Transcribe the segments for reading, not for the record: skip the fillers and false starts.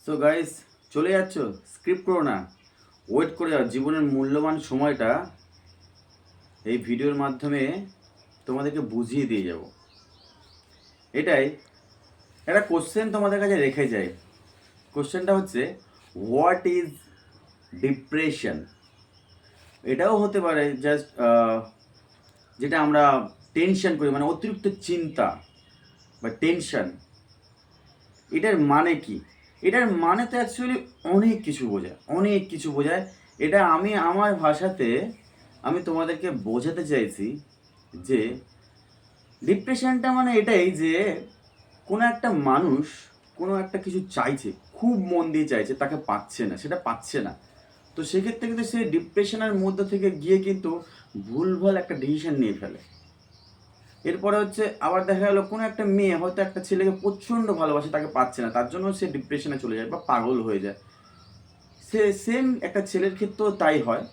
So guys, চলে যাচ্ছ, script করো না, ওয়েট করে যাও। জীবনের মূল্যবান সময়টা এই ভিডিওর মাধ্যমে তোমাদেরকে বুঝিয়ে দিয়ে যাব। এটাই একটা কোশ্চেন তোমাদের কাছে রেখে যায়। কোশ্চেনটা হচ্ছে, হোয়াট ইজ ডিপ্রেশন? এটাও হতে পারে জাস্ট যেটা আমরা টেনশন করি, মানে অতিরিক্ত চিন্তা বা টেনশন। এটার মানে কি? এটার মানে তো অ্যাকচুয়ালি অনেক কিছু বোঝায়। এটা আমি আমার ভাষাতে আমি তোমাদেরকে বোঝাতে চাইছি যে ডিপ্রেশনটা মানে এটাই যে কোনো একটা মানুষ কোনো একটা কিছু চাইছে, খুব মন দিয়ে চাইছে, তাকে পাচ্ছে না, সেটা পাচ্ছে না। তো সেক্ষেত্রে কিন্তু সে ডিপ্রেশনের মধ্যে থেকে গিয়ে কিন্তু ভুলভাল একটা ডিসিশন নিয়ে ফেলে। এরপরে হচ্ছে আবার দেখা গেলো কোনো একটা মেয়ে হয়তো একটা ছেলেকে প্রচণ্ড ভালোবাসে, তাকে পাচ্ছে না, তার জন্য সে ডিপ্রেশনে চলে যায় বা পাগল হয়ে যায়। সে সেম একটা ছেলের ক্ষেত্রেও তাই হয়।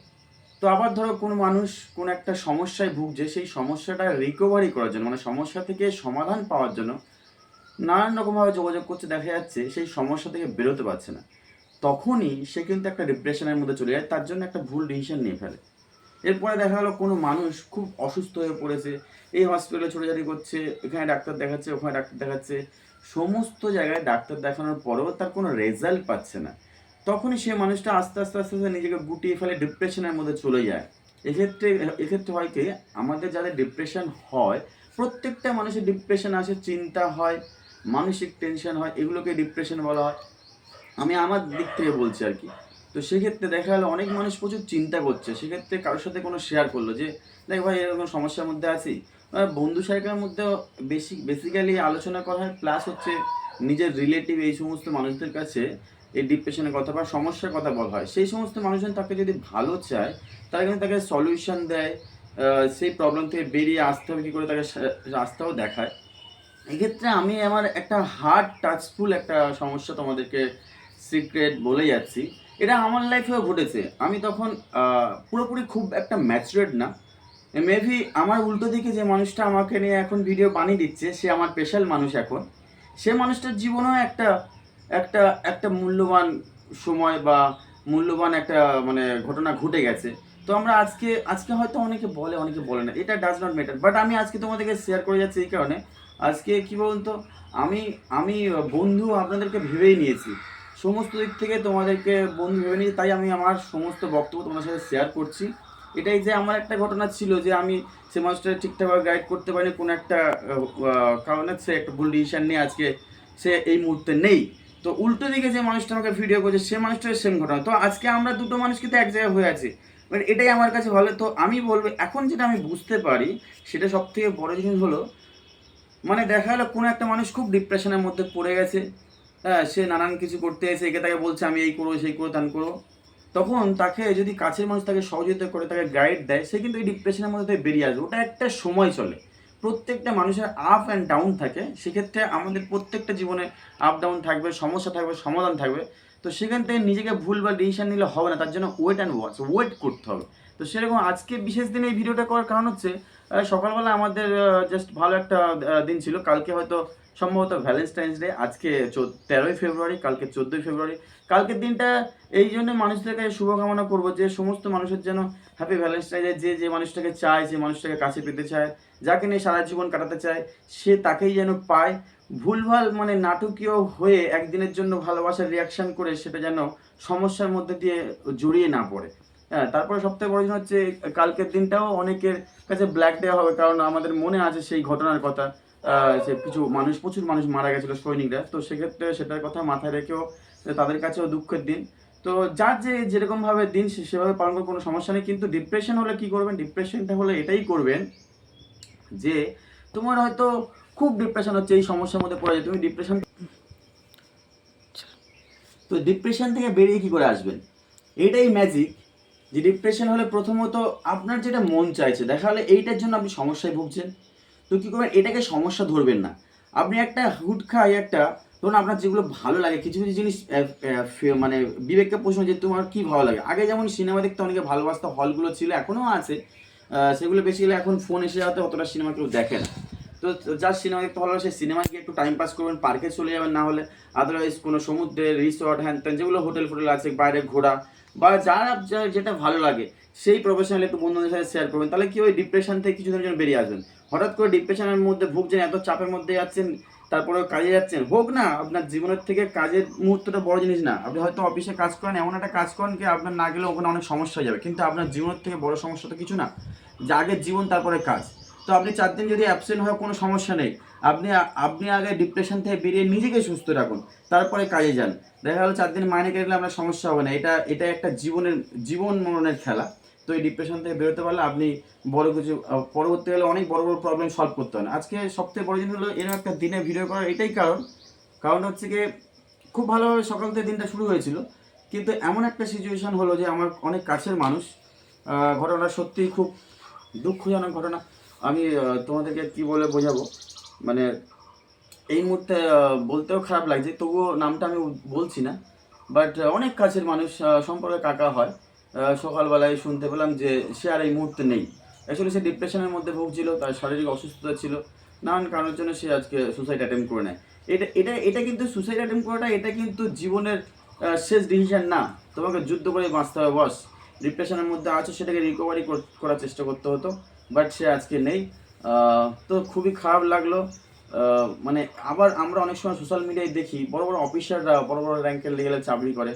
তো আবার ধরো কোনো মানুষ কোনো একটা সমস্যায় ভুগছে, সেই সমস্যাটা রিকভারি করার জন্য, মানে সমস্যা থেকে সমাধান পাওয়ার জন্য নানান রকমভাবে যোগাযোগ করছে, দেখা যাচ্ছে সেই সমস্যা থেকে বেরোতে পারছে না। তখনই সে কিন্তু একটা ডিপ্রেশনের মধ্যে চলে যায়, তার জন্য একটা ভুল ডিসিশন নিয়ে ফেলে। এরপরে দেখা গেলো কোনো মানুষ খুব অসুস্থ হয়ে পড়েছে, এই হসপিটালে ছোটাছুটি করছে, এখানে ডাক্তার দেখাচ্ছে, ওখানে ডাক্তার দেখাচ্ছে, সমস্ত জায়গায় ডাক্তার দেখানোর পরেও তার কোনো রেজাল্ট পাচ্ছে না। তখনই সে মানুষটা আস্তে আস্তে আস্তে আস্তে নিজেকে গুটিয়ে ফেলে, ডিপ্রেশনের মধ্যে চলে যায়। এক্ষেত্রে হয় কি, আমাদের যাদের ডিপ্রেশন হয়, প্রত্যেকটা মানুষের ডিপ্রেশন আসে, চিন্তা হয়, মানসিক টেনশন হয়, এগুলোকে ডিপ্রেশন বলা হয়। আমি আমার দিক থেকে বলছি আর কি। তো সেক্ষেত্রে দেখা গেলো অনেক মানুষ প্রচুর চিন্তা করছে, সেক্ষেত্রে কারোর সাথে কোনো শেয়ার করলো যে দেখ ভাই এরকম সমস্যার মধ্যে আছি, বন্ধু সার্কেলের মধ্যেও বেসিক্যালি আলোচনা করা হয়, প্লাস হচ্ছে নিজের রিলেটিভ এই সমস্ত মানুষদের কাছে এই ডিপ্রেশনের কথা বা সমস্যার কথা বলা হয়। সেই সমস্ত মানুষজন তাকে যদি ভালো চায়, তারা কিন্তু তাকে সলিউশন দেয়, সেই প্রবলেম থেকে বেরিয়ে আসতে হবে কী করে তাকে রাস্তাও দেখায়। এক্ষেত্রে আমি আমার একটা হার্ট টাচফুল একটা সমস্যা তোমাদেরকে সিক্রেট বলে যাচ্ছি। এটা আমার লাইফেও ঘটেছে। আমি তখন পুরোপুরি খুব একটা ম্যাচুরেট না, মেবি আমার উল্টো দিকে যে মানুষটা আমাকে নিয়ে এখন ভিডিও বানিয়ে দিচ্ছে, সে আমার স্পেশাল মানুষ এখন। সে মানুষটার জীবনেও একটা একটা একটা মূল্যবান সময় বা মূল্যবান একটা মানে ঘটনা ঘটে গেছে। তো আমরা আজকে আজকে হয়তো অনেকে বলে অনেকে বলে না, এটা ডাজ নট ম্যাটার, বাট আমি আজকে তোমাদেরকে শেয়ার করে যাচ্ছি এই কারণে। আজকে কি বলুন তো, আমি আমি বন্ধু আপনাদেরকে ভেবেই নিয়েছি, সমস্ত দিক থেকে তোমাদেরকে বন্ধু ভেবে নিয়েছি, তাই আমি আমার সমস্ত বক্তব্য তোমাদের সাথে শেয়ার করছি। এটাই যে আমার একটা ঘটনা ছিল যে আমি সে মানুষটা ঠিকঠাকভাবে গাইড করতে পারিনি, কোনো একটা কারণে সে একটা ভুল ডিসিশন নিয়ে আজকে সে এই মুহূর্তে নেই। তো উল্টো দিকে যে মানুষটা আমাকে ভিডিও করছে, সে মানুষটার সেম ঘটনা। তো আজকে আমরা দুটো মানুষ কিন্তু এক জায়গায় হয়ে আছি, মানে এটাই আমার কাছে ভালো। তো আমি বলবো এখন যেটা আমি বুঝতে পারি, সেটা সব থেকে বড় জিনিস হলো, মানে দেখা গেলো কোনো একটা মানুষ খুব ডিপ্রেশনের মধ্যে পড়ে গেছে, হ্যাঁ, সে নানান কিছু করতে এসে একে তাকে বলছে আমি এই করবো সেই করবো তান করবো। তখন তাকে যদি কাছের মানুষ তাকে সহযোগিতা করে, তাকে গাইড দেয়, সে কিন্তু এই ডিপ্রেশনের মধ্যে থেকে বেরিয়ে আসবে। ওটা একটা সময় চলে, প্রত্যেকটা মানুষের আপ অ্যান্ড ডাউন থাকে। সেক্ষেত্রে আমাদের প্রত্যেকটা জীবনে আপ ডাউন থাকবে, সমস্যা থাকবে, সমাধান থাকবে। তো সেখান থেকে নিজেকে ভুল বা ডিসিশন নিলে হবে না, তার জন্য ওয়েট অ্যান্ড ওয়েট করতে হবে। তো সেরকম আজকে বিশেষ দিনে এই ভিডিওটা করার কারণ হচ্ছে, সকালবেলা আমাদের জাস্ট ভালো একটা দিন ছিল। কালকে হয়তো সম্ভবত ভ্যালেন্টাইন্স ডে, আজকে 13ই ফেব্রুয়ারি, কালকে 14ই ফেব্রুয়ারি। কালকের দিনটা এই জন্য মানুষদের কাছে শুভকামনা করবো যে সমস্ত মানুষের যেন হ্যাপি ভ্যালেন্টাইন ডে। যে যে মানুষটাকে চায়, যে মানুষটাকে কাছে পেতে চায়, যাকে নিয়ে সারা জীবন কাটাতে চায়, সে তাকেই যেন পায়। ভুলভাল মানে নাটকীয় হয়ে একদিনের জন্য ভালোবাসার রিয়াকশান করে সেটা যেন সমস্যার মধ্যে দিয়ে জড়িয়ে না পড়ে। হ্যাঁ, তারপরে সবথেকে বড় জিনিস হচ্ছে কালকের দিনটাও অনেকের কাছে ব্ল্যাক ডে হবে, কারণ আমাদের মনে আছে সেই ঘটনার কথা। যে কিছু মানুষ, প্রচুর মানুষ মারা গেছিলো সৈনিকরা। তো সেক্ষেত্রে সেটার কথা মাথায় রেখেও তাদের কাছেও দুঃখের দিন। তো যার যে যেরকমভাবে দিন সেভাবে পালন করে কোনো সমস্যা নেই। কিন্তু ডিপ্রেশন হলে কি করবেন? ডিপ্রেশনটা হলে এটাই করবেন যে তোমার হয়তো খুব ডিপ্রেশন হচ্ছে, এই সমস্যার মধ্যে পড়ে যায়, তুমি ডিপ্রেশন, তো ডিপ্রেশন থেকে বেরিয়ে কি করে আসবেন? এটাই ম্যাজিক। যে ডিপ্রেশন হলে প্রথমত আপনার যেটা মন চাইছে, দেখা হলে এইটার জন্য আপনি সমস্যায় ভুগছেন, তো কী করবেন? এটাকে সমস্যা ধরবেন না। আপনি একটা হুট খাই একটা, ধরুন আপনার যেগুলো ভালো লাগে কিছু কিছু জিনিস, মানে বিবেককে প্রশ্ন যে তোমার কী ভালো লাগে। আগে যেমন সিনেমা দেখতে অনেকে ভালোবাসতো, হলগুলো ছিল, এখনও আছে, সেগুলো বেশি গেলে এখন ফোন এসে যাওয়াতে অতটা সিনেমা কেউ দেখে না। তো তো যার সিনেমা দেখতে ভালো লাগে সেই সিনেমায় গিয়ে একটু টাইম পাস করবেন, পার্কে চলে যাবেন, না হলে আদারওয়াইজ কোনো সমুদ্রে রিসর্ট হ্যান ত্যান যেগুলো হোটেল ফোটেল আছে বাইরে ঘোরা, বা যার যেটা ভালো লাগে সেই প্রফেশনাল একটু বন্ধুদের সাথে শেয়ার করবেন। তাহলে কি ওই ডিপ্রেশন থেকে কিছুদিনের জন্য বেরিয়ে আসবেন। হঠাৎ করে ডিপ্রেশনের মধ্যে ভুগছেন, এত চাপের মধ্যে যাচ্ছেন, তারপরে কাজে যাচ্ছেন, হোক না আপনার জীবনের থেকে কাজের মুহূর্তটা বড় জিনিস না। আপনি হয়তো অফিসে কাজ করেন, এমন একটা কাজ করেন কি আপনার না গেলে ওখানে অনেক সমস্যা হয়ে যাবে, কিন্তু আপনার জীবনের থেকে বড় সমস্যা তো কিছু না, যে আগের জীবন তারপরে কাজ। তো আপনি 4 দিন যদি অ্যাবসেন্ট হয় কোনো সমস্যা নেই, আপনি আপনি আগে ডিপ্রেশন থেকে বেরিয়ে নিজেকে সুস্থ রাখুন, তারপরে কাজে যান। দেখা গেলো 4 দিন মাইনে কেটে আপনার সমস্যা হবে না। এটা একটা জীবন মরণের খেলা। তো এই ডিপ্রেশন থেকে বেরোতে পারলে আপনি বড় কিছু পরবর্তীকালে অনেক বড় বড় প্রবলেম সলভ করতে হয় না। আজকে সবথেকে বড় জিনিস হলো এরকম একটা দিনে ভিডিও করার এটাই কারণ হচ্ছে কি খুব ভালোভাবে সকাল থেকে দিনটা শুরু হয়েছিল, কিন্তু এমন একটা সিচুয়েশন হলো যে আমার অনেক কাছের মানুষ, ঘটনাটা সত্যিই খুব দুঃখজনক ঘটনা। আমি তোমাদেরকে কি বলে বোঝাবো, মানে এই মুহূর্তে বলতেও খারাপ লাগছে, তবুও নামটা আমি বলছি না। বাট অনেক কাছের মানুষ, সম্পর্কে কাকা হয়, সকালবেলায় শুনতে পেলাম যে সে আর এই মুহূর্তে নেই। অ্যাকচুয়ালি সে ডিপ্রেশনের মধ্যে ভুগছিল, তার শারীরিক অসুস্থতা ছিল, নানান কারণের জন্য সে আজকে সুসাইড অ্যাটেম্প করে নেয়। এটা কিন্তু সুসাইড অ্যাটেম্প করাটা এটা কিন্তু জীবনের শেষ ডিসিশন না। তোমাকে যুদ্ধ করে বাঁচতে হবে বস। ডিপ্রেশনের মধ্যে আছো, সেটাকে রিকভারি করার চেষ্টা করতে হতো, বাট সে আজকে নেই। তো খুবই খারাপ লাগলো। মানে আবার আমরা অনেক সময় সোশ্যাল মিডিয়ায় দেখি বড় বড় অফিসাররা বড় বড় র্যাঙ্কের লেভেলে চাকরি করে,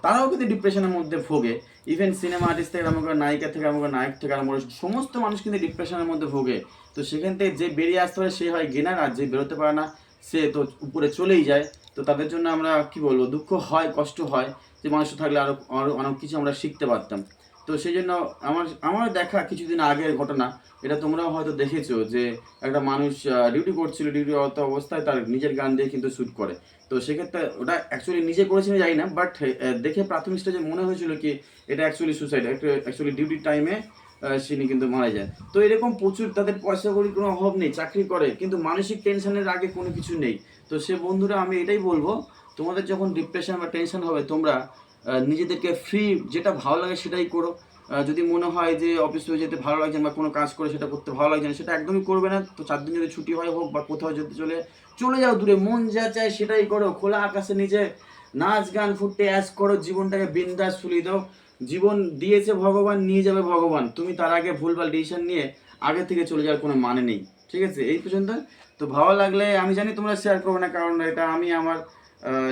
তারাও কিন্তু ডিপ্রেশনের মধ্যে ভোগে। ইভেন সিনেমা আর্টিস্ট থেকে আরম্ভ করে নায়িকা থেকে আরম্ভ করে নায়ক থেকে আরম্ভ করে সমস্ত মানুষ কিন্তু ডিপ্রেশনের মধ্যে ভোগে। তো সেখান থেকে যে বেরিয়ে আসতে পারে সে হয় গেনার, আর যে বেরোতে পারে না সে তো উপরে চলেই যায়। তো তাদের জন্য আমরা কি বলবো, দুঃখ হয়, কষ্ট হয়, যে মানুষ থাকলে আরো আরো অনেক কিছু আমরা শিখতে পারতাম। তো সেই জন্য আমার দেখা কিছুদিন আগের ঘটনা, এটা তোমরাও হয়তো দেখেছো, যে একটা মানুষ ডিউটি করছিল, ডিউটিরত অবস্থায় তার নিজের গান দিয়ে কিন্তু শ্যুট করে। তো সেক্ষেত্রে ওটা অ্যাকচুয়ালি নিজে করেছিল জানি না, বাট দেখে প্রাথমিক স্টেজে মনে হয়েছিল কি এটা অ্যাকচুয়ালি সুসাইড, অ্যাকচুয়ালি ডিউটির টাইমে তিনি কিন্তু মারা যায়। তো এরকম প্রচুর, তাদের পয়সা কড়ির কোনো অভাব নেই, চাকরি করে, কিন্তু মানসিক টেনশনের আগে কোনো কিছু নেই। তো সে বন্ধুরা আমি এটাই বলবো, তোমাদের যখন ডিপ্রেশন বা টেনশন হবে তোমরা নিজেদেরকে ফ্রি, যেটা ভালো লাগে সেটাই করো। যদি মনে হয় যে অফিস হয়ে যেতে ভালো লাগছে না, বা কোনো কাজ করে সেটা করতে ভালো লাগছে না, সেটা একদমই করবে না। তো 4 দিন যদি ছুটি হয় হোক, বা কোথাও যেতে চলে যাও দূরে, মন যা চায় সেটাই করো, খোলা আকাশে নিচে নাচ গান ফুটতে অ্যাশ করো, জীবনটাকে বিন্দাস ফুলিয়ে দাও। জীবন দিয়েছে ভগবান, নিয়ে যাবে ভগবান, তুমি তার আগে ভুলভাল ডিসিশন নিয়ে আগে থেকে চলে যাওয়ার কোনো মানে নেই। ঠিক আছে, এই পর্যন্ত। তো ভালো লাগলে, আমি জানি তোমরা শেয়ার করবে না, কারণ এটা আমি আমার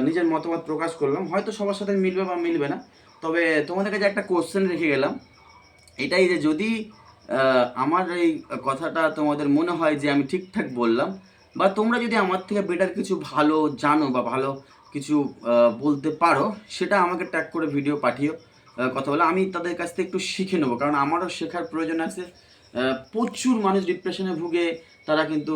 নিজের মতামত প্রকাশ করলাম, হয়তো সবার সাথে মিলবে বা মিলবে না। তবে তোমাদের কাছে একটা কোশ্চেন রেখে গেলাম, এটাই যে যদি আমার এই কথাটা তোমাদের মনে হয় যে আমি ঠিকঠাক বললাম, বা তোমরা যদি আমার থেকে বেটার কিছু ভালো জানো বা ভালো কিছু বলতে পারো, সেটা আমাকে ট্যাগ করে ভিডিও পাঠিও, কথা বলে আমি তাদের কাছ থেকে একটু শিখে নেবো, কারণ আমারও শেখার প্রয়োজন আছে। প্রচুর মানুষ ডিপ্রেশনে ভুগে তারা কিন্তু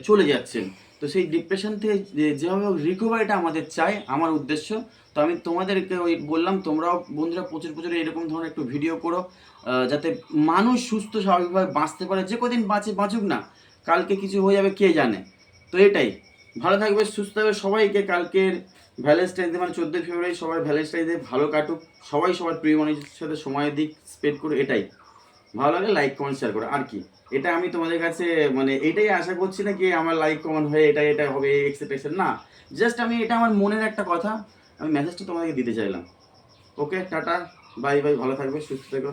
চলে যাচ্ছেন। তো সেই ডিপ্রেশন থেকে যেভাবে রিকভারিটা আমাদের চাই, আমার উদ্দেশ্য। তো আমি তোমাদেরকে ওই বললাম, তোমরাও বন্ধুরা প্রচুর প্রচুর এরকম ধরনের একটু ভিডিও করো, যাতে মানুষ সুস্থ স্বাভাবিকভাবে বাঁচতে পারে। যে কদিন বাঁচুক না, কালকে কিছু হয়ে যাবে কে জানে। তো এটাই, ভালো থাকবে, সুস্থ থাকবে। সবাইকে কালকের ভ্যালেন্টাইন্স ডে, মানে 14 ফেব্রুয়ারি, সবার ভ্যালেন্টাইন্স ডে ভালো কাটুক, সবাই সবার প্রিয় মানুষের সাথে সময় দিক, স্পেন্ড করে। এটাই ভালো লাগে, লাইক কমেন্ট শেয়ার করো, আর কি। এটা আমি তোমাদের কাছে মানে এটাই আশা করছি না কি আমার লাইক কমেন্ট হয়ে এটা হবে এক্সপেকটেশন না। জাস্ট আমি এটা আমার মনের একটা কথা, আমি মেসেজটা তোমাদেরকে দিতে চাইলাম। ওকে, টাটা, বাই বাই, ভালো থাকবে, সুস্থ থেকো।